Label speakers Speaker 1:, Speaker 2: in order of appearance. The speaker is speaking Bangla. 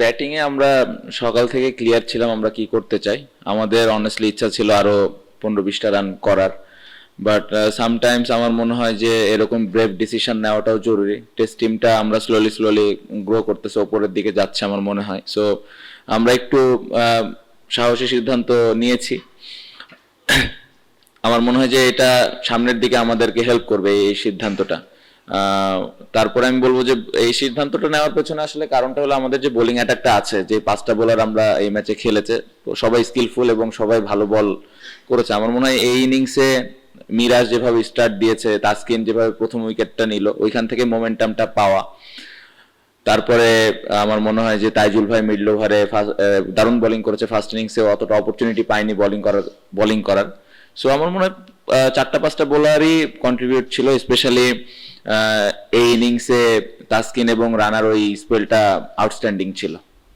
Speaker 1: ব্যাটিং এ আমরা সকাল থেকে ক্লিয়ার ছিলাম আমরা কি করতে চাই। আমাদের অনেস্টলি ইচ্ছা ছিল আরো 15-20টা রান করার, বাট সামটাইমস আমার মনে হয় যে এরকম ব্রেভ ডিসিশন নেওয়াটাও জরুরি। টেস্ট টিমটা আমরা স্লোলি স্লোলি গ্রো করতেছে, ওপরের দিকে যাচ্ছে আমার মনে হয়। সো আমরা একটু সাহসী সিদ্ধান্ত নিয়েছি। আমার মনে হয় যে এটা সামনের দিকে আমাদেরকে হেল্প করবে এই সিদ্ধান্তটা। তারপরে আমি বলবো যে এই সিদ্ধান্তটা নেওয়ার পেছনে আসলে কারণটা হলো আমাদের যে বোলিং অ্যাটাকটা আছে, যে 5টা বোলার আমরা এই ম্যাচে খেলেছে সবাই স্কিলফুল এবং সবাই ভালো বল করেছে। আমার মনে হয় এই ইনিংসে মিরাজ যেভাবে স্টার্ট দিয়েছে, তাসকিন যেভাবে প্রথম উইকেটটা নিল, ওইখান থেকে মোমেন্টামটা পাওয়া। তারপরে আমার মনে হয় যে তাইজুল ভাই মিডল ওভারে দারুণ বোলিং করেছে, ফার্স্ট ইনিংসে অতটা অপরচুনিটি পায়নি বোলিং করার। সো আমার মনে হয় 4টা-5টা বোলারই কন্ট্রিবিউট ছিল, স্পেশালি এই ইনিংসে তাসকিন এবং রানার ওই স্পেলটা আউটস্ট্যান্ডিং ছিল।